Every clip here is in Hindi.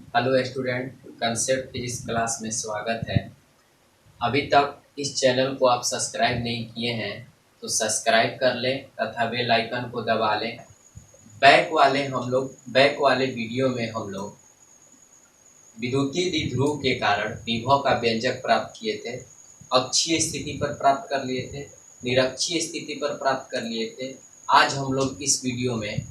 Hello student, concept physics class में स्वागत है। अभी तक इस चैनल को आप सब्सक्राइब नहीं किए हैं तो सब्सक्राइब कर लें तथा बेल आइकन को दबा लें। बैक वाले वीडियो में हम लोग विद्युतीय द्विध्रुव के कारण विभव का व्यंजक प्राप्त किए थे, अक्षीय स्थिति पर प्राप्त कर लिए थे, निरक्षीय स्थिति पर प्राप्त कर लिए थे। आज हम लोग इस वीडियो में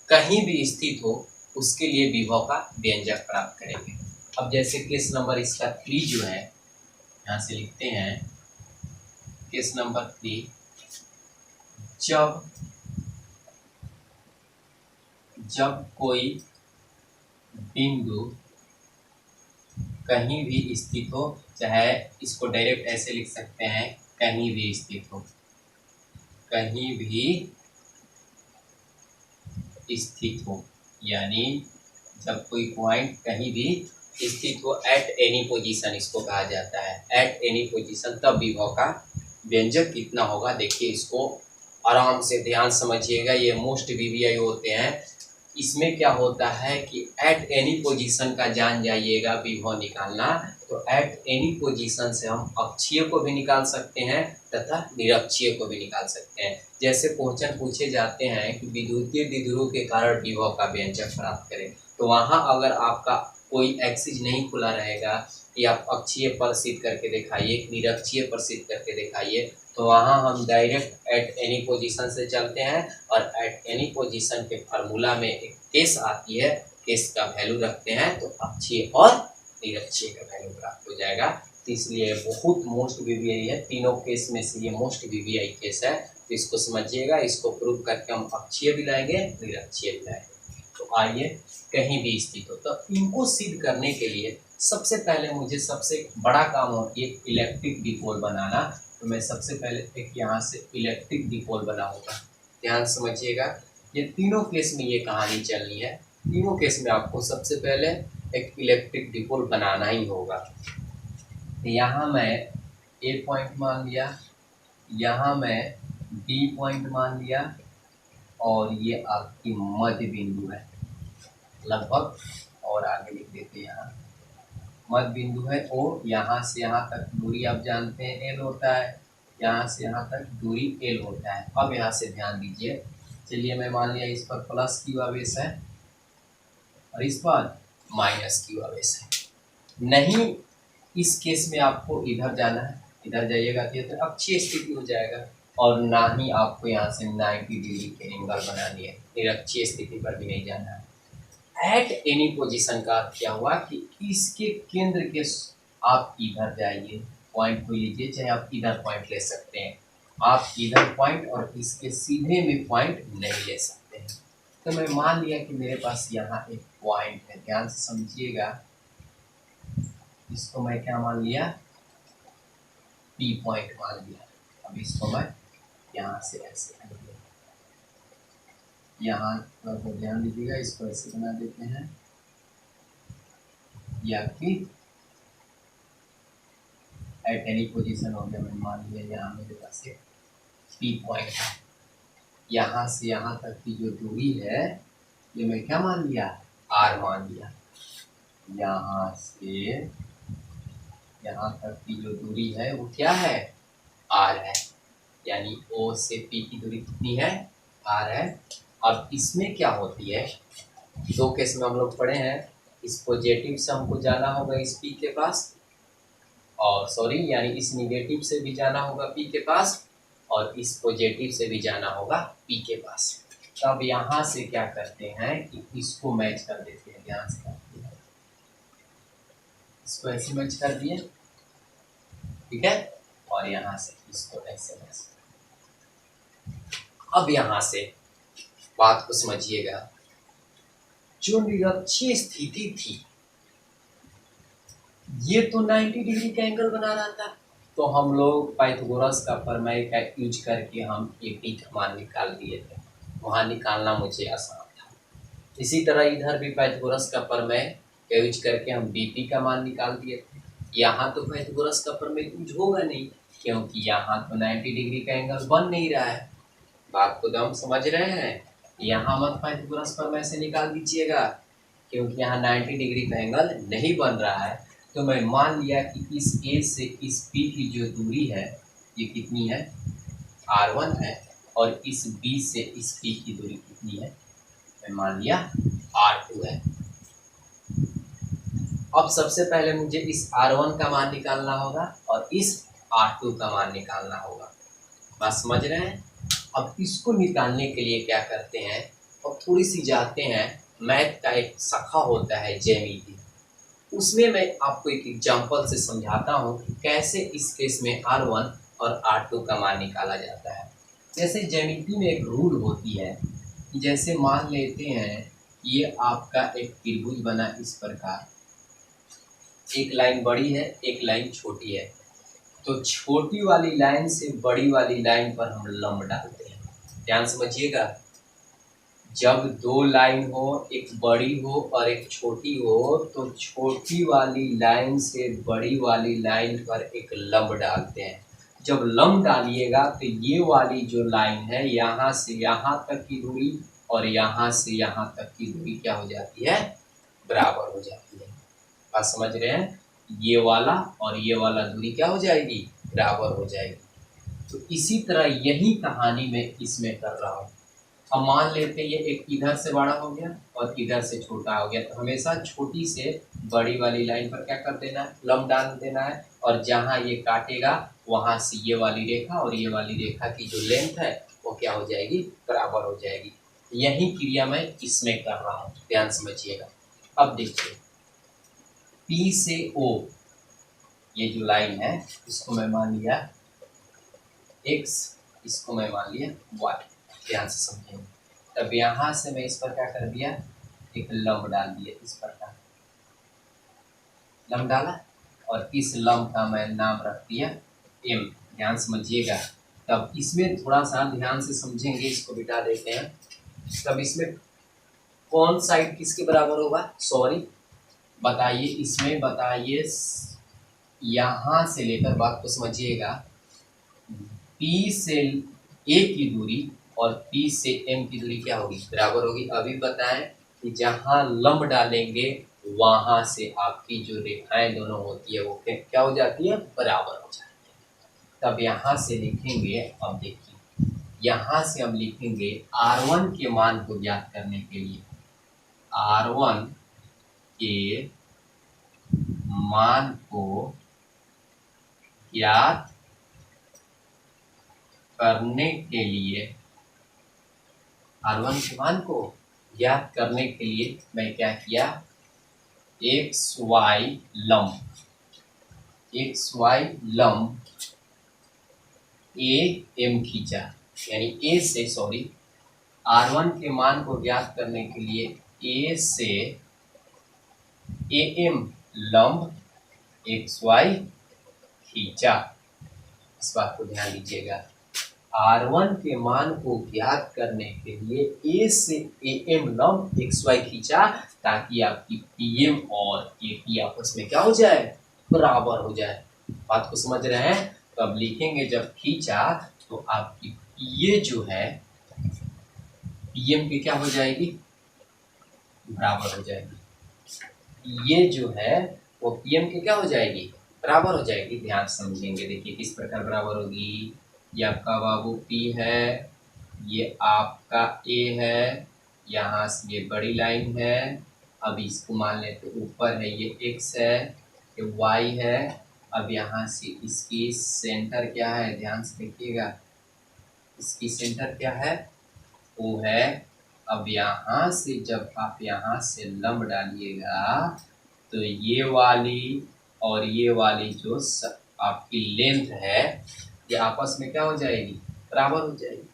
कहीं भी स्थित हो उसके लिए विभव का व्यंजक प्राप्त करेंगे। अब जैसे केस नंबर इसका 3 जो है, यहाँ से लिखते हैं केस नंबर 3। जब कोई बिंदु कहीं भी स्थित हो, चाहे इसको डायरेक्ट ऐसे लिख सकते हैं, कहीं भी स्थित हो, कहीं भी स्थित हो, यानी जब कोई पॉइंट कहीं भी स्थित हो, एट एनी पोजीशन इसको कहा जाता है, एट एनी पोजीशन, तब विभव का व्यंजक कितना होगा। देखिए, इसको आराम से ध्यान समझिएगा, ये मोस्ट वीवीआई होते हैं। इसमें क्या होता है कि एट एनी पोजीशन का जान जाइएगा विभव निकालना, तो एट एनी पोजीशन से हम अक्षीय को भी निकाल सकते हैं तथा निरक्षीय को भी निकाल सकते हैं। जैसे क्वेश्चन पूछे जाते हैं कि विद्युतीय द्विध्रुव के कारण विभव का व्यंजक प्राप्त करें, तो वहाँ अगर आपका कोई एक्सिस नहीं खुला रहेगा कि आप अक्षीय पर सिद्ध करके दिखाइए, निरक्षीय पर सिद्ध करके दिखाइए, तो वहाँ हम डायरेक्ट एट एनी पोजीशन से चलते हैं और एट एनी पोजीशन के फार्मूला में एक केस आती है, केस का वैल्यू रखते हैं तो अक्षीय और निरक्षीय का वैल्यू प्राप्त हो जाएगा। तो इसलिए बहुत मोस्ट वीवीआई है, तीनों केस में से ये मोस्ट वीवीआई केस है। तो इसको समझिएगा, इसको प्रूव करके हम अक्षीय भी लाएंगे, निरक्षीय भी लाएंगे। तो आइए, कहीं भी स्थित हो, तो इनको सिद्ध करने के लिए सबसे पहले मुझे सबसे बड़ा काम होती है इलेक्ट्रिक डिपोल बनाना। तो मैं सबसे पहले एक यहाँ से इलेक्ट्रिक डिपोल बनाऊंगा। ध्यान समझिएगा, ये तीनों केस में ये कहानी चलनी है। तीनों केस में आपको सबसे पहले एक इलेक्ट्रिक डिपोल बनाना ही होगा। यहाँ मैं ए पॉइंट मान लिया, यहाँ मैं बी पॉइंट मान लिया, और ये आपकी मध्य बिंदु है लगभग, और आगे लिख देते हैं यहाँ मध्य बिंदु है ओ। यहाँ से यहाँ तक दूरी आप जानते हैं एल होता है, यहाँ से यहाँ तक दूरी एल होता है। अब यहाँ से ध्यान दीजिए, चलिए मैं मान लिया इस पर प्लस क्यू आवेश है और इस पर माइनस क्यू आवेश है। नहीं, इस केस में आपको इधर जाना है, इधर जाइएगा तो अक्षीय स्थिति हो जाएगा, और ना ही आपको यहाँ से 90 डिग्री के एंगल बनानी है, निरक्षीय स्थिति पर भी नहीं जाना है। एट एनी पोजीशन का अर्थ क्या हुआ कि इसके केंद्र के आप इधर जाइए, पॉइंट को लीजिए, चाहे आप इधर पॉइंट ले सकते हैं, आप इधर पॉइंट और इसके सीधे में पॉइंट नहीं ले सकते हैं। तो मैं मान लिया कि मेरे पास यहाँ एक पॉइंट है, ध्यान से समझिएगा, इसको मैं क्या मान लिया, पी पॉइंट मान लिया। अब इसको मैं यहाँ से ऐसे कर दिया, यहाँ पर ध्यान दीजिएगा, इसको ऐसे बना देते हैं, या कि एट एनी पोजीशन हो गया। मैं मान लिया यहाँ मेरे पास एक पी पॉइंट है, यहाँ से यहाँ तक की जो दूरी है ये मैं क्या मान लिया, आर मान लिया। यहाँ से यहाँ तक की जो दूरी है वो क्या है, आर है, यानी ओ से पी की दूरी कितनी है, आर है। अब इसमें क्या होती है, दो केस में हम लोग पढ़े हैं, इस पॉजिटिव से हमको जाना होगा इस पी के पास, और सॉरी यानी इस निगेटिव से भी जाना होगा पी के पास, और इस पॉजिटिव से भी जाना होगा पी के पास। तब यहाँ से क्या करते हैं कि इसको मैच कर देते हैं, ध्यान से करते हैं, इसको ऐसे मैच कर दिए, ठीक है, और यहाँ से इसको ऐसे मैच। अब यहाँ से बात को समझिएगा, जो निरक्षीय स्थिति थी ये तो 90 डिग्री का एंगल बना रहा था, तो हम लोग पाइथागोरस का प्रमेय का यूज करके हम ए पी का मान निकाल दिए थे, वहाँ निकालना मुझे आसान था। इसी तरह इधर भी पाइथागोरस का प्रमेय का यूज करके हम बी पी का मान निकाल दिए थे। यहाँ तो पाइथागोरस का प्रमेय यूज होगा नहीं, क्योंकि यहाँ तो 90 डिग्री का एंगल बन नहीं रहा है। बात को तो हम समझ रहे हैं, यहाँ मत पाइथागोरस प्रमेय से निकाल दीजिएगा, क्योंकि यहाँ 90 डिग्री का एंगल नहीं बन रहा है, तो मैं मान लिया कि इस ए से इस बी की जो दूरी है ये कितनी है, r1 है, और इस बी से इस बी की दूरी कितनी है, मैं मान लिया r2 है। अब सबसे पहले मुझे इस r1 का मान निकालना होगा और इस r2 का मान निकालना होगा। बात समझ रहे हैं? अब इसको निकालने के लिए क्या करते हैं, और थोड़ी सी जाते हैं, मैथ का एक शाखा होता है ज्यामिति, उसमें मैं आपको एक एग्जांपल से समझाता हूँ कि कैसे इस केस में r1 और r2 का मान निकाला जाता है। जैसे ज्यामिति में एक रूल होती है, जैसे मान लेते हैं ये आपका एक त्रिभुज बना इस प्रकार, एक लाइन बड़ी है एक लाइन छोटी है, तो छोटी वाली लाइन से बड़ी वाली लाइन पर हम लंब डालते हैं। ध्यान समझिएगा, जब दो लाइन हो, एक बड़ी हो और एक छोटी हो, तो छोटी वाली लाइन से बड़ी वाली लाइन पर एक लंब डालते हैं। जब लंब डालिएगा तो ये वाली जो लाइन है यहाँ से यहाँ तक की दूरी और यहाँ से यहाँ तक की दूरी क्या हो जाती है, बराबर हो जाती है। बात समझ रहे हैं? ये वाला और ये वाला दूरी क्या हो जाएगी, बराबर हो जाएगी। तो इसी तरह यही कहानी मैं इसमें कर रहा हूँ। अब मान लेते हैं ये एक इधर से बड़ा हो गया और इधर से छोटा हो गया, तो हमेशा छोटी से बड़ी वाली लाइन पर क्या कर देना है, लंब डाल देना है, और जहाँ ये काटेगा वहाँ से ये वाली रेखा और ये वाली रेखा की जो लेंथ है वो क्या हो जाएगी, बराबर हो जाएगी। यही क्रिया मैं इसमें कर रहा हूँ, ध्यान समझिएगा। अब देखिए P से O ये जो लाइन है इसको मैं मान लिया x, इसको मैं मान लिया y, ध्यान से समझेंगे। तब यहाँ से मैं इस पर क्या कर दिया, एक लंब डाल दिया, इस प्रकार लंब डाला और इस लंब का मैं नाम रख दिया m, ध्यान समझिएगा। तब इसमें थोड़ा सा ध्यान से समझेंगे, इसको बिठा देते हैं। तब इसमें कौन साइड किसके बराबर होगा, सॉरी बताइए, इसमें बताइए, यहाँ से लेकर बात को समझिएगा, P से A की दूरी और P से M की दूरी क्या होगी, बराबर होगी। अभी बताएं कि जहाँ लंब डालेंगे वहां से आपकी जो रेखाएं दोनों होती है वो क्या हो जाती है, बराबर हो जाती है। तब यहाँ से लिखेंगे, अब देखिए यहाँ से हम लिखेंगे R1 के मान को ज्ञात करने के लिए, R1 के मान को ज्ञात करने के लिए, R1 के मान को ज्ञात करने के लिए मैं क्या किया, XY लंब AM खींचा, यानी A से, सॉरी R1 के मान को ज्ञात करने के लिए A से AM लंब XY खींचा। इस बात को ध्यान दीजिएगा, R1 के मान को ज्ञात करने के लिए A से AM लंब XY खींचा, ताकि आपकी PM और AP आपस में क्या हो जाए, बराबर हो जाए। बात को समझ रहे हैं? तो अब लिखेंगे जब खींचा तो आपकी ये जो है PM की क्या हो जाएगी, बराबर हो जाएगी। ये जो है वो PM की क्या हो जाएगी, बराबर हो जाएगी। ध्यान समझेंगे, देखिए किस प्रकार बराबर होगी। ये आपका बाबू P है, ये आपका A है, यहाँ से ये बड़ी लाइन है। अब इसको मान लेते ऊपर है ये X है, ये Y है। अब यहाँ से इसकी सेंटर क्या है, ध्यान से देखिएगा, इसकी सेंटर क्या है, O है। अब यहाँ से जब आप यहाँ से लंब डालिएगा तो ये वाली और ये वाली जो आपकी लेंथ है ये आपस में क्या हो जाएगी, बराबर हो जाएगी।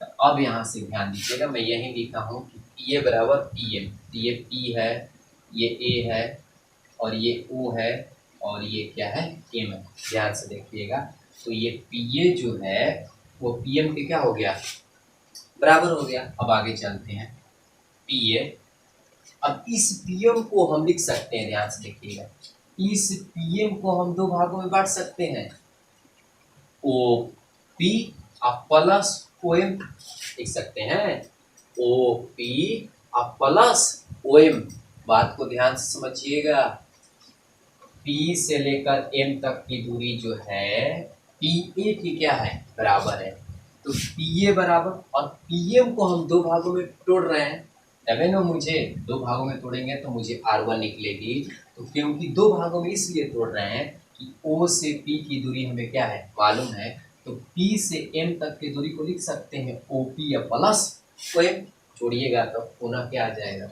तो अब यहाँ से ध्यान दीजिएगा, मैं यही लिखा हूँ कि ये बराबर PM, तो ये P है, ये A है और ये O है और ये क्या है, M है। ध्यान से देखिएगा, तो ये PA जो है वो PM के क्या हो गया, बराबर हो गया। अब आगे चलते हैं, PA, अब इस PM को हम लिख सकते हैं, ध्यान से देखिएगा, इस PM को हम दो भागों में बांट सकते हैं, OP प्लस OM लिख सकते हैं, OP प्लस OM। बात को ध्यान से समझिएगा। P से लेकर M तक की दूरी जो है PA की क्या है, बराबर है। तो PA बराबर, और PM को हम दो भागों में तोड़ रहे हैं, तभी ना मुझे दो भागों में तोड़ेंगे तो मुझे R1 निकलेगी। तो क्योंकि दो भागों में इसलिए तोड़ रहे हैं कि O से P की दूरी हमें क्या है, मालूम है। तो P से M तक की दूरी को लिख सकते हैं OP या प्लस OM। छोड़िएगा तो पुनः क्या आ जाएगा,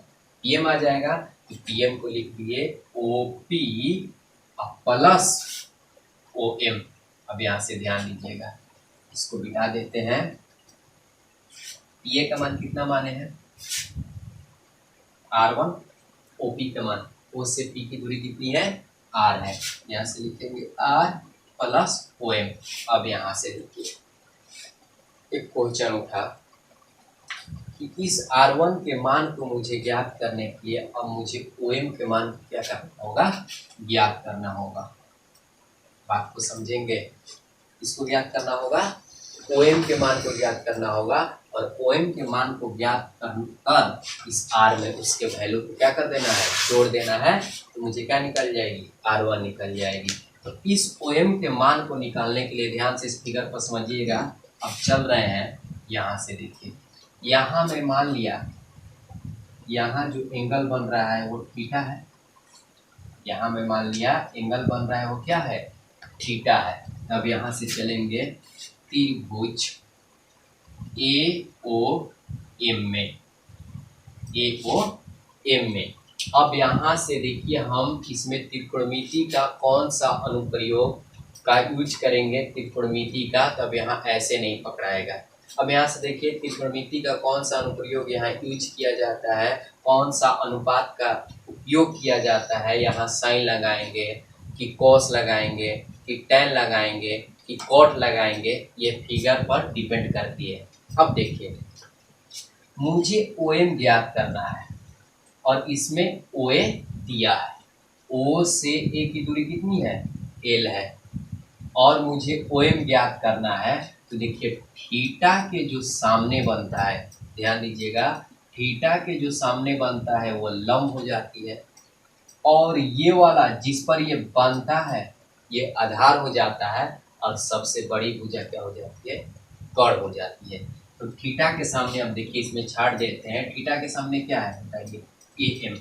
PM आ जाएगा। तो PM को लिख दिए OP प्लस OM। अब यहाँ से ध्यान दीजिएगा, इसको बिठा देते हैं। PA का मान कितना माने हैं, R1। OP का मान, O से P की दूरी कितनी है, R है। यहाँ से लिखेंगे R प्लस OM। अब यहाँ से देखिए एक क्वेश्चन उठा कि इस R1 के मान को मुझे ज्ञात करने के लिए अब मुझे OM के मान को क्या करना होगा, ज्ञात करना होगा। बात को समझेंगे, इसको ज्ञात करना होगा, OM के मान को ज्ञात करना होगा। और OM के मान को ज्ञात कर इस R में उसके वैल्यू को क्या कर देना है, जोड़ देना है। तो मुझे क्या निकल जाएगी, R1 निकल जाएगी। तो इस OM के मान को निकालने के लिए ध्यान से इस फिगर पर समझिएगा। अब चल रहे हैं, यहाँ से देखिए, यहाँ मैं मान लिया यहाँ जो एंगल बन रहा है वो थीटा है। यहाँ मैं मान लिया एंगल बन रहा है वो क्या है, थीटा है। अब यहाँ से चलेंगे त्रिभुज AOM में, AOM में। अब यहाँ से देखिए हम इसमें त्रिकोणमिति का कौन सा अनुप्रयोग का यूज करेंगे, त्रिकोणमिति का, तब यहाँ ऐसे नहीं पकड़ाएगा। अब यहाँ से देखिए त्रिकोणमिति का कौन सा अनुप्रयोग यहाँ यूज किया जाता है, कौन सा अनुपात का उपयोग किया जाता है। यहाँ साइन लगाएंगे कि कॉस लगाएंगे कि टेन लगाएंगे कि कॉट लगाएंगे, ये फिगर पर डिपेंड करती है। अब देखिए मुझे OM ज्ञात करना है और इसमें OA दिया है। O से A की दूरी कितनी है, L है, और मुझे OM ज्ञात करना है। तो देखिए थीटा के जो सामने बनता है, ध्यान दीजिएगा, थीटा के जो सामने बनता है वो लंब हो जाती है, और ये वाला जिस पर ये बनता है ये आधार हो जाता है, और सबसे बड़ी भुजा क्या हो जाती है, कर्ण हो जाती है। तो थीटा के सामने अब देखिए इसमें छाट देते हैं, थीटा के सामने क्या है बताइए, AM।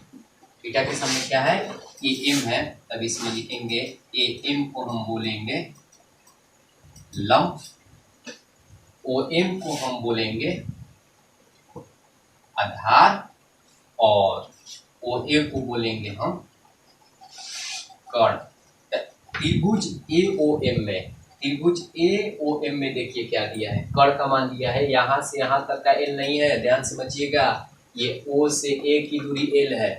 थीटा के सामने क्या है, AM है। तब इसमें लिखेंगे AM को हम बोलेंगे लंब, OM को हम बोलेंगे आधार, और OA को बोलेंगे हम कर्ण। त्रिभुज AOM में, त्रिभुज AOM में देखिए क्या दिया है, कर्ण का मान दिया है। यहाँ से यहाँ तक का L नहीं है, ध्यान समझिएगा, ये O से A की दूरी L है।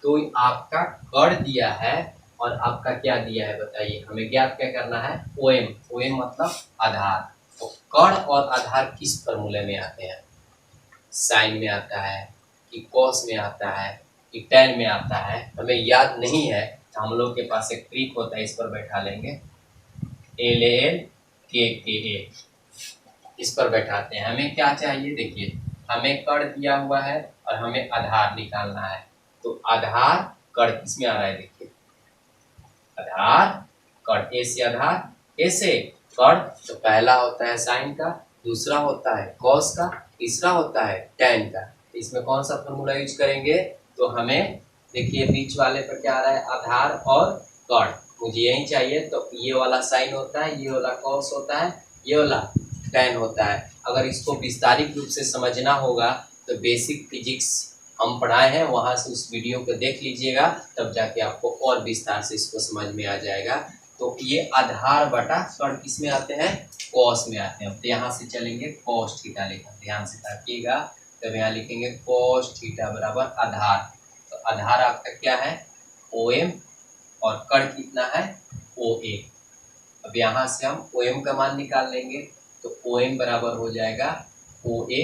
तो आपका कर्ण दिया है और आपका क्या दिया है बताइए, हमें ज्ञात क्या करना है, OM। OM मतलब आधार। तो कर्ण और आधार किस फॉर्मूले में आते हैं, साइन में आता है कि कॉस में आता है कि टेन में आता है, हमें याद नहीं है। हम लोग के पास एक ट्रिक होता है, इस पर बैठा लेंगे, LAL KKA, इस पर बैठाते हैं। हमें क्या चाहिए, देखिए हमें कर्ण दिया हुआ है और हमें आधार निकालना है। तो आधार कर्ण किसमें आ रहा है, देखिए आधार कर्ण, ए से आधार, कैसे कर्ण। तो पहला होता है साइन का, दूसरा होता है कॉस का, तीसरा होता है टेन का। इसमें कौन सा फॉर्मूला यूज करेंगे, तो हमें देखिए बीच वाले पर क्या आ रहा है, आधार और कर्ण, मुझे यही चाहिए। तो ये वाला साइन होता है, ये वाला कॉस होता है, ये वाला टेन होता है। अगर इसको विस्तारित रूप से समझना होगा तो बेसिक फिजिक्स हम पढ़ाए हैं, वहाँ से उस वीडियो को देख लीजिएगा, तब जाके आपको और विस्तार से इसको समझ में आ जाएगा। तो ये आधार बटा कर्ण किस में आते हैं, कॉस में आते हैं। तो यहाँ से चलेंगे कॉस थीटा लेकर, ध्यान से ताकिएगा। तब यहाँ लिखेंगे कॉस थीटा बराबर आधार। तो आधार आपका क्या है, OM, और कर्ण कितना है, OA। अब यहाँ से हम OM का मान निकाल लेंगे। तो OM बराबर हो जाएगा OA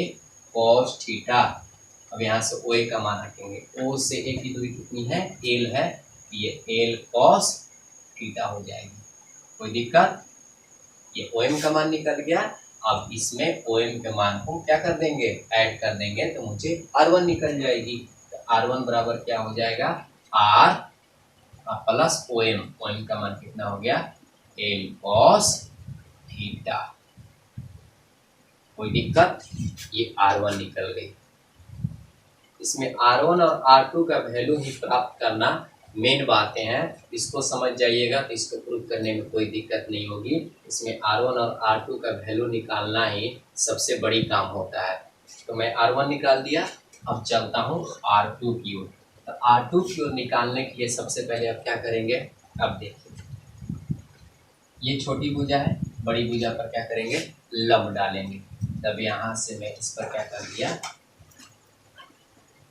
कॉस थीटा। अब यहाँ से OA का मान रखेंगे, O से A की दूरी कितनी है, L है, ये L कॉस थीटा हो जाएगी। कोई दिक्कत, ये OM का मान निकल गया। अब इसमें OM के मान को क्या कर देंगे, ऐड कर देंगे, तो मुझे R1 निकल जाएगी। तो R1 बराबर क्या हो जाएगा, R प्लस OM, OM का मान कितना हो गया, L cos थीटा। कोई दिक्कत, ये R1 निकल गई। इसमें R1 और R2 का वैल्यू ही प्राप्त करना मेन बातें हैं, इसको समझ जाइएगा तो इसको प्रूव करने में कोई दिक्कत नहीं होगी। इसमें R1 और R2 का वैल्यू निकालना ही सबसे बड़ी काम होता है। तो मैं R1 निकाल दिया, अब चलता हूँ R2 की ओर। तो R2 की ओर निकालने के लिए सबसे पहले अब क्या करेंगे, अब देखिए ये छोटी भुजा है, बड़ी भुजा पर क्या करेंगे, लंब डालेंगे। तब यहाँ से मैं इस पर क्या कर दिया,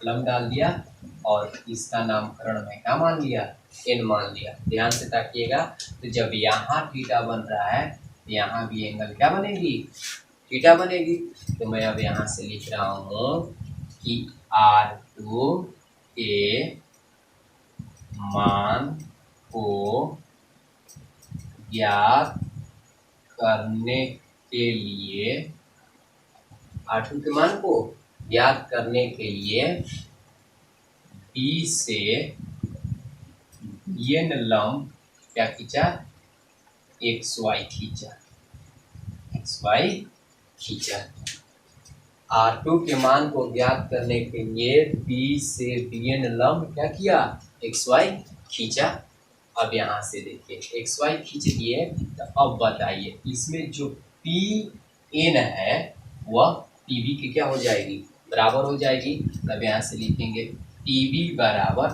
लंब डाल दिया, और इसका नामकरण मैं क्या मान लिया, n मान लिया। ध्यान से ताकिएगा, तो जब यहाँ थीटा बन रहा है तो यहाँ भी एंगल क्या बनेगी, थीटा बनेगी। तो मैं अब यहाँ से लिख रहा हूँ कि R2 के मान को ज्ञात करने के लिए, R2 के मान को ज्ञात करने के लिए B से Bn लंब क्या खींचा, XY खींचा, XY खींचा। R2 के मान को ज्ञात करने के लिए B से Bn लंब क्या किया, XY खींचा। अब यहाँ से देखिए XY खींच दिए, तो अब बताइए इसमें जो Pn है वह PB की क्या हो जाएगी, बराबर हो जाएगी। तब यहाँ से लिखेंगे PB बराबर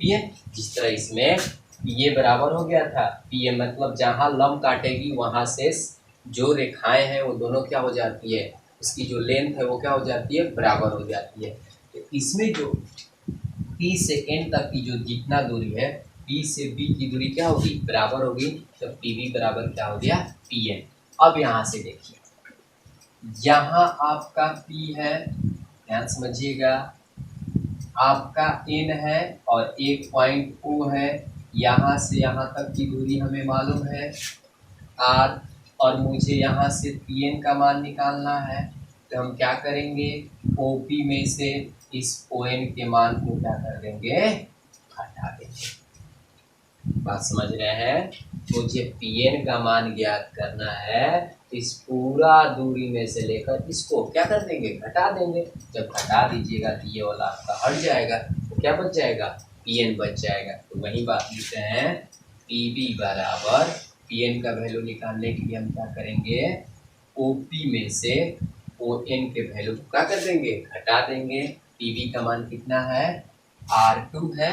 Pn, जिस तरह इसमें PA बराबर हो गया था, PN मतलब जहाँ लंब काटेगी वहां से जो रेखाएं हैं वो दोनों क्या हो जाती है, उसकी जो लेंथ है वो क्या हो जाती है, बराबर हो जाती है। तो इसमें जो P से N तक की जो जितना दूरी है, P से B की दूरी क्या होगी, बराबर होगी। तो PB बराबर क्या हो गया, PN। अब यहाँ से देखिए, यहाँ आपका P है, ध्यान समझिएगा, आपका N है और एक पॉइंट O है, यहाँ से यहाँ तक की दूरी हमें मालूम है R, और मुझे यहाँ से Pn का मान निकालना है। तो हम क्या करेंगे, OP में से इस ON के मान को क्या कर देंगे, हटा देंगे। बात समझ रहे हैं, मुझे Pn का मान ज्ञात करना है, इस पूरा दूरी में से लेकर इसको क्या कर देंगे, घटा देंगे। जब घटा दीजिएगा तो ये वाला आपका हट जाएगा, तो क्या बच जाएगा, Pn बच जाएगा। तो वही बात लिखते हैं, PB बराबर, Pn का वैल्यू निकालने के लिए हम क्या करेंगे, OP में से ON के वैल्यू को क्या कर देंगे, घटा देंगे। PB का मान कितना है, R2 है,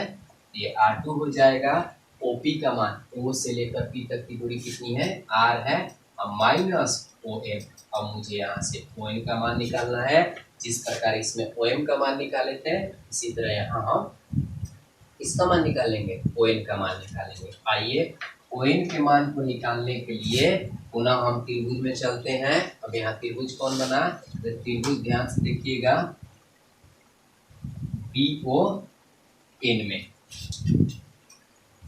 ये R2 हो जाएगा। OP का मान O से लेकर P तक की दूरी कितनी है, R है, अब माइनस OM। अब मुझे यहाँ से ON का मान निकालना है। जिस प्रकार इसमें OM का मान निकाले थे, इसी तरह यहाँ हम इसका मान निकालेंगे, ON का मान निकालेंगे। आइए ON के मान को निकालने के लिए पुनः हम त्रिभुज में चलते हैं। अब यहाँ त्रिभुज कौन बना, तो त्रिभुज ध्यान से देखिएगा, BON में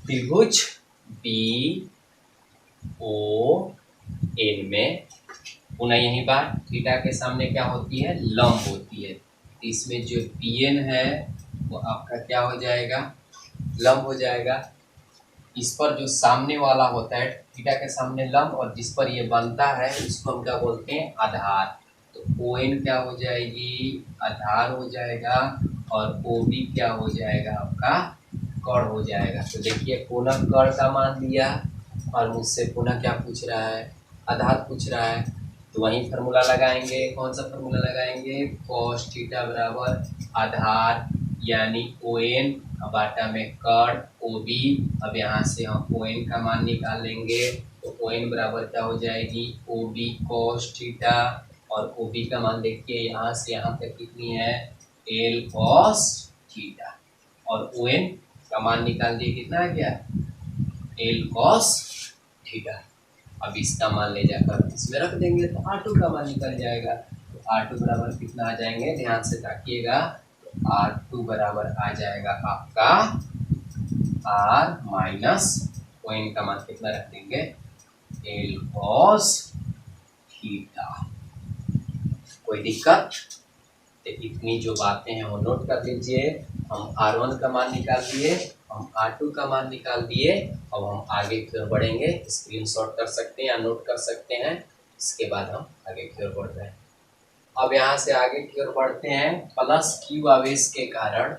त्रिभुज BON में पुनः यही बात, थीटा के सामने क्या होती है, लंब होती है। तो इसमें जो PN है वो आपका क्या हो जाएगा, लंब हो जाएगा। इस पर जो सामने वाला होता है थीटा के सामने लंब, और जिस पर ये बनता है इसको हम क्या बोलते हैं, आधार। तो ON क्या हो जाएगी, आधार हो जाएगा, और OB क्या हो जाएगा, आपका कर्ण हो जाएगा। तो देखिए पुनः कर्ण का मान दिया, और मुझसे पुनः क्या पूछ रहा है, आधार पूछ रहा है। तो वही फार्मूला लगाएंगे, कौन सा फार्मूला लगाएंगे, cos थीटा बराबर आधार यानी ON बाटा में कर्ण OB। अब यहाँ से हम ON का मान निकाल लेंगे, तो ON बराबर क्या हो जाएगी, OB cos थीटा, और OB का मान देखिए यहाँ से यहाँ तक कितनी है, L cos थीटा, और ON का मान निकाल दिए, कितना आ गया, L cos थीटा। अब इसका मान ले जाकर इसमें रख देंगे तो R2 का मान निकल जाएगा। तो R2 बराबर कितना आ जाएंगे, ध्यान से ताकिएगा, R2 बराबर आ जाएगा आपका R माइनस ON का मान कितना रख देंगे, L cos थीटा। कोई दिक्कत, तो इतनी जो बातें हैं वो नोट कर लीजिए। हम R1 का मान निकाल दिए, हम R2 का मान निकाल दिए। अब हम आगे की ओर बढ़ेंगे, स्क्रीनशॉट कर सकते हैं या नोट कर सकते हैं। इसके बाद हम आगे की ओर बढ़ रहे हैं। अब यहाँ से आगे की ओर बढ़ते हैं। प्लस Q आवेश के कारण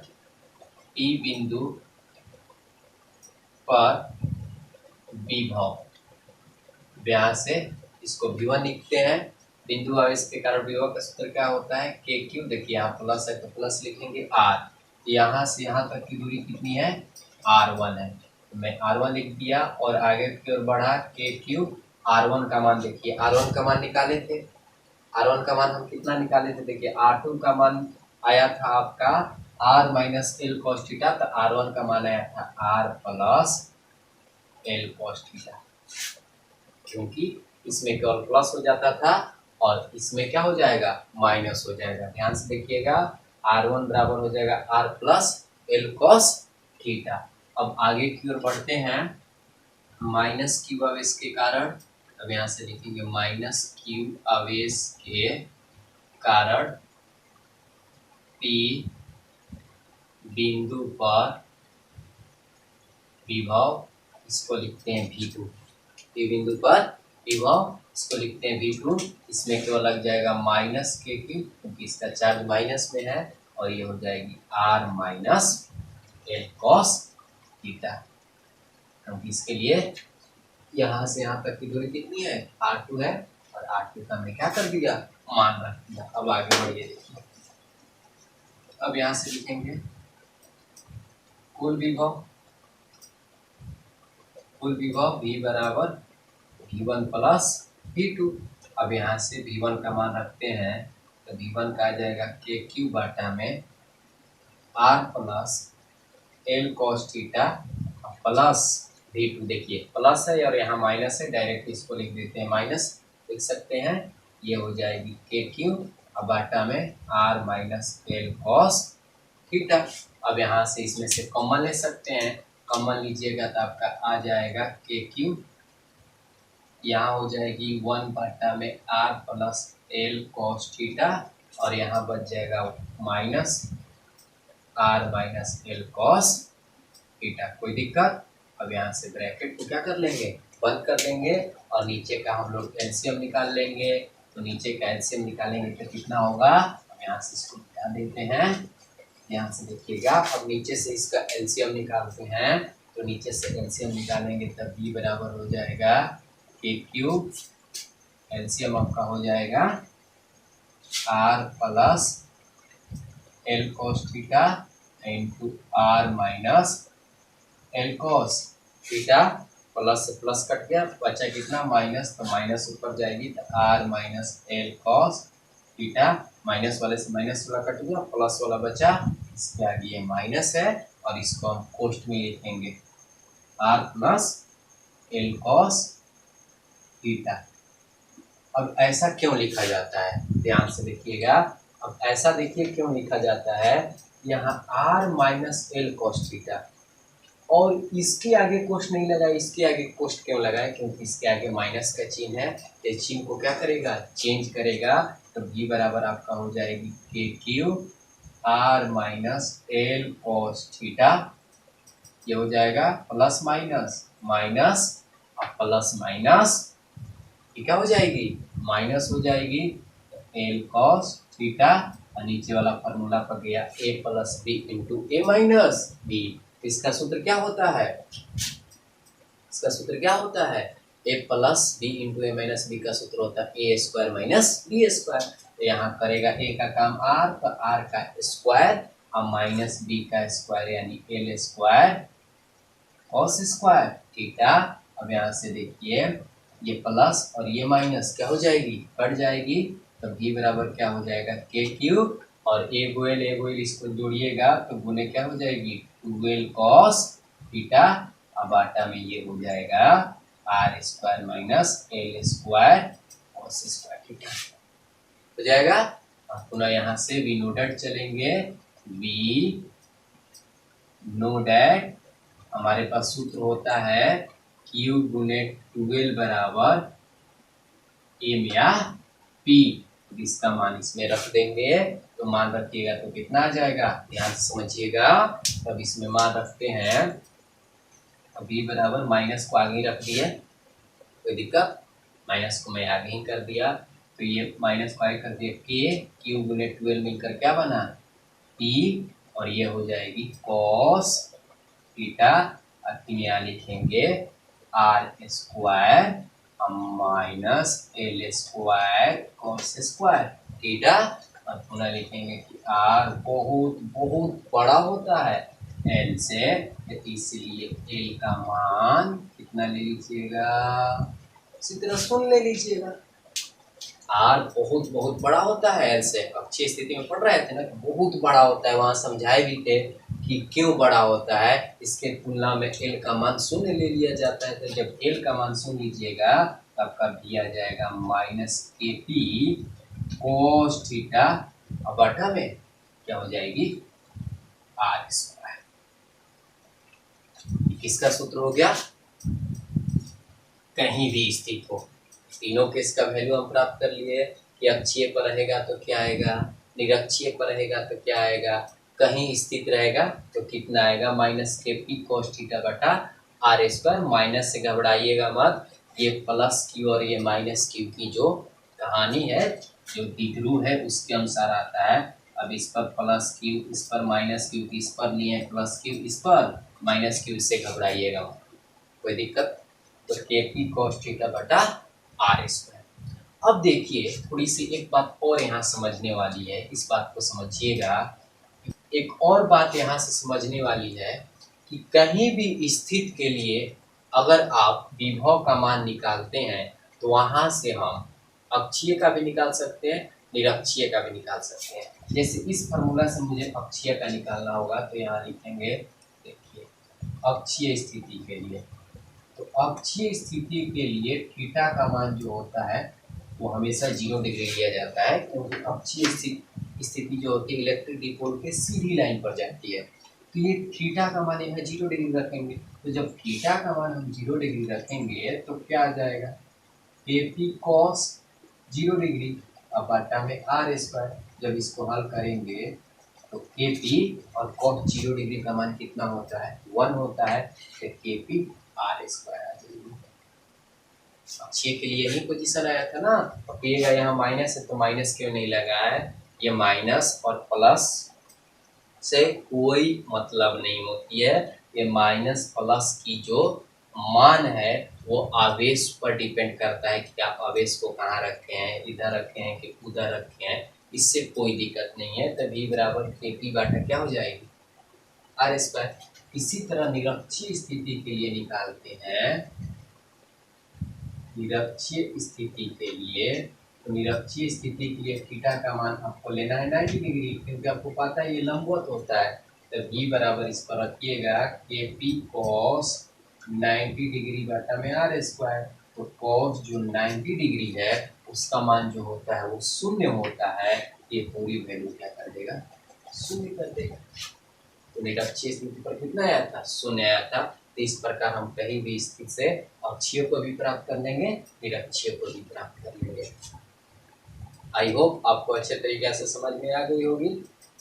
P बिंदु पर विभव, यहाँ से इसको V1 लिखते हैं। बिंदु आवेश के कारण विभव का सूत्र क्या होता है? KQ। देखिए यहाँ प्लस है तो प्लस लिखेंगे R। यहाँ से यहाँ तक की दूरी कितनी है? R1 है। तो मैं R1 लिख दिया और आगे की ओर बढ़ा। KQ R1 का मान देखिए, R1 का मान निकाले थे। R1 का मान हम कितना निकाले थे? देखिए R2 का मान आया था आपका R minus L cos theta, तो R1 का मान आया था R plus L cos theta, क्योंकि इसमें केवल प्लस हो जाता था और इसमें क्या हो जाएगा? माइनस हो जाएगा। ध्यान से देखिएगा, R1 बराबर हो जाएगा R plus L cos theta. अब आगे की ओर बढ़ते हैं। माइनस क्यू आवेश के कारण, अब यहाँ से लिखेंगे माइनस क्यू आवेश के कारण P बिंदु पर विभव, इसको लिखते हैं V2। P बिंदु पर विभव, इसको लिखते हैं V2। इसमें केवल लग जाएगा माइनस के क्यू, क्योंकि इसका चार्ज माइनस में है, और ये हो जाएगी R minus L cos theta. क्योंकि इसके लिए यहाँ से यहाँ तक की दूरी कितनी है? R2 है, और R2 का हमने क्या कर दिया? मान रख दिया। अब आगे बढ़िए देखिए। अब यहाँ से लिखेंगे कुल विभव, कुल विभव V बराबर V1 प्लस V2। अब यहाँ से V1 का मान रखते हैं, तो V1 का आ जाएगा KQ बाटा में R plus L cos theta plus V2। देखिए प्लस है और यहाँ माइनस है, डायरेक्ट इसको लिख देते हैं माइनस, लिख सकते हैं। ये हो जाएगी KQ अब बाटा में R minus L cos theta. अब यहाँ से इसमें से कॉमन ले सकते हैं, कॉमन लीजिएगा तो आपका आ जाएगा KQ, यहाँ हो जाएगी 1 बाटा में R plus L cos theta, और यहाँ बच जाएगा minus R minus L cos theta. कोई दिक्कत? अब यहाँ से ब्रैकेट को क्या कर लेंगे? बंद कर देंगे, और नीचे का हम लोग एलसीएम निकाल लेंगे। तो नीचे का एलसीएम निकालेंगे तो कितना होगा? अब यहाँ से इसको निकाल देते हैं। यहाँ से देखिएगा, अब नीचे से इसका एलसीएम निकालते हैं, तो नीचे से एलसीएम निकालेंगे तब B बराबर हो जाएगा KQ, एलसीएम आपका हो जाएगा R plus L cos theta into R minus L cos theta. Plus से प्लस कट गया, बचा कितना? माइनस, तो माइनस ऊपर जाएगी तो R minus L cos theta. Minus वाले से माइनस वाला कट गया, प्लस वाला बचा, इसके आगे ये माइनस है, और इसको हम कोष्ठ में लिखेंगे R plus L cos theta. अब ऐसा क्यों लिखा जाता है? ध्यान से देखिएगा। अब ऐसा देखिए क्यों लिखा जाता है। यहाँ R minus L cos theta, और इसके आगे कोष्ठ नहीं लगा, इसके आगे कोष्ठ क्यों लगा है? क्योंकि इसके आगे माइनस का चिन्ह है, तो चिन्ह को क्या करेगा? चेंज करेगा। तो V बराबर आपका हो जाएगी KQ R minus L cos theta. ये हो जाएगा प्लस माइनस माइनस और प्लस माइनस, ये क्या हो जाएगी? माइनस हो जाएगी। एल कॉस थीटा, और नीचे वाला फॉर्मूला पर गया A plus B into A minus B। इसका सूत्र क्या होता है? इसका सूत्र क्या होता है? A plus B into A minus B का सूत्र होता है A square minus B square. तो यहाँ करेगा A का काम R, तो R का स्क्वायर और माइनस B का स्क्वायर, यानी L square cos square theta. अब यहाँ से देखिए, ये प्लस और ये माइनस क्या हो जाएगी? कट जाएगी। तो V बराबर क्या हो जाएगा? KQ, और ए गोएल इसको जोड़िएगा तो गुने क्या हो जाएगी? 2L cos theta. अब बाटा में ये हो जाएगा R square minus L square cos square theta हो जाएगा। अब पुनः यहाँ से वी नोटेड चलेंगे। वी नोडेड, हमारे पास सूत्र होता है Q गुने 2L बराबर M या P। इसका मान इसमें रख देंगे, तो तो मान रखिएगा तो कितना आ जाएगा, ध्यान से समझिएगा। अब इसमें मान रखते हैं, अभी बराबर माइनस को आगे रख दिया, कोई दिक्कत, माइनस को मैं आगे ही कर दिया, तो ये माइनस को आगे कर दिया, के क्यूब गुने 12 मिलकर क्या बना, पी, और ये हो जाएगी कॉस थीटा, और यहाँ लिखेंगे R square minus L square cos square theta, और पुनः लिखेंगे कि आर बहुत बहुत बड़ा होता है एल से, इसलिए एल का मान कितना ले लीजिएगा, इसी तरह सुन ले लीजिएगा, आर बहुत बहुत बड़ा होता है एल से। अच्छी स्थिति में पढ़ रहे थे ना, बहुत बड़ा होता है, वहां समझाए भी थे कि क्यों बड़ा होता है, इसके तुलना में एल का मान शून्य ले लिया जाता है। तो जब एल का मान सुन लीजिएगा तब कर दिया जाएगा माइनस के पी कोस थीटा, और बटा में क्या हो जाएगी आर स्क्वायर। किसका सूत्र हो गया, कहीं भी स्थित हो, तीनों केस का वैल्यू हम प्राप्त कर लिए कि अक्षीय पर रहेगा तो क्या आएगा, निरक्षीय पर रहेगा तो क्या आएगा, कहीं स्थित रहेगा तो कितना आएगा, माइनस के पी कोस थीटा बटा आर स्क्वायर। माइनस से घबराइएगा मत, ये प्लस क्यू और ये माइनस क्यू की जो कहानी है, जो डिग्रू है उसके अनुसार आता है। अब इस पर प्लस क्यू, इस पर माइनस क्यू, इस पर लिए प्लस क्यू, इस पर माइनस क्यू, इससे घबराइएगा मत, कोई दिक्कत। तो के पी कोस थीटा बटा आर स्क्वायर। अब देखिए थोड़ी सी एक बात और यहाँ समझने वाली है, इस बात को समझिएगा। एक और बात यहाँ से समझने वाली है कि कहीं भी स्थित के लिए अगर आप विभव का मान निकालते हैं तो वहाँ से हम अक्षीय का भी निकाल सकते हैं, निरक्षीय का भी निकाल सकते हैं। जैसे इस फॉर्मूला से मुझे अक्षीय का निकालना होगा, तो यहाँ लिखेंगे, देखिए अक्षीय स्थिति के लिए, तो अक्षीय स्थिति के लिए थीटा का मान जो होता है वो हमेशा 0 डिग्री लिया जाता है, क्योंकि अक्षीय स्थिति जो होती है इलेक्ट्रिक डिपोल के सीधी लाइन पर जाती है। तो ये थीटा का मान यहाँ 0 डिग्री रखेंगे, तो जब थीटा का मान हम 0 डिग्री रखेंगे तो क्या आ जाएगा, के पी कॉस 0 डिग्री, अब बटा में आर स्क्वायर। जब इसको हल करेंगे तो के पी और कॉस 0 डिग्री का मान कितना होता है, 1 होता है, तो के पी आर स्क्वायर आ जाएगी। अक्षीय के लिए ही पोजीशन आया था ना, और पिएगा यहाँ माइनस है तो माइनस क्यों नहीं लगा है, ये माइनस और प्लस से कोई मतलब नहीं होती है, ये माइनस प्लस की जो मान है वो आवेश पर डिपेंड करता है कि आप आवेश को कहाँ रखे हैं, इधर रखे हैं कि उधर रखे हैं, इससे कोई दिक्कत नहीं है। तो v बराबर के पी बाटा क्या हो जाएगी आर स्क्वायर। इसी तरह निरक्षीय स्थिति के लिए निकालते हैं, निरक्षीय स्थिति के लिए, तो निरक्षीय स्थिति के लिए थीटा का मान आपको लेना है 90 डिग्री, क्योंकि आपको पता है ये लंबवत होता है। तो v बराबर इस पर रखिएगा के पी कॉस 90 डिग्री बटा में आर स्क्वायर। तो कॉस जो 90 डिग्री है उसका मान जो होता है वो शून्य होता है, ये पूरी वैल्यू क्या कर देगा, शून्य कर देगा। तो निरक्षीय स्थिति पर कितना आया था, शून्य आया था। तो इस प्रकार हम कहीं भी स्थिति से अक्षीय को भी प्राप्त कर लेंगे, निरक्षीय को भी प्राप्त कर लेंगे। आई होप आपको अच्छे तरीके से समझ में आ गई होगी।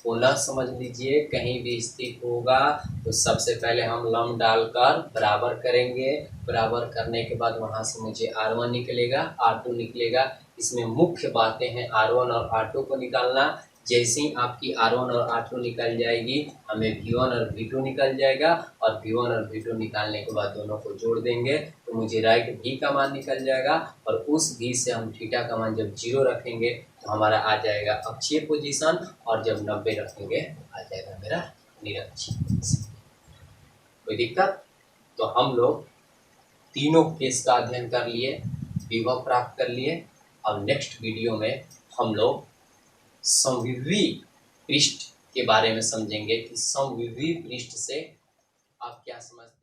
पुनः समझ लीजिए, कहीं भी स्थित होगा तो सबसे पहले हम लंब डालकर बराबर करेंगे, बराबर करने के बाद वहां से मुझे R1 निकलेगा, R2 निकलेगा। इसमें मुख्य बातें हैं R1 और R2 को निकालना। जैसे ही आपकी R1 और R2 निकल जाएगी हमें V1 और V2 निकल जाएगा, और V1 और V2 निकालने के बाद दोनों को जोड़ देंगे तो मुझे राइट V का मान निकल जाएगा, और उस V से हम थीटा का मान जब 0 रखेंगे तो हमारा आ जाएगा अक्षीय पोजीशन, और जब 90 रखेंगे आ जाएगा मेरा निरक्षीय पोजीशन। कोई दिक्कत? तो हम लोग तीनों केस का अध्ययन कर लिए, विभव प्राप्त कर लिए, और नेक्स्ट वीडियो में हम लोग समविभवी पृष्ठ के बारे में समझेंगे कि समविभवी पृष्ठ से आप क्या समझते हैं।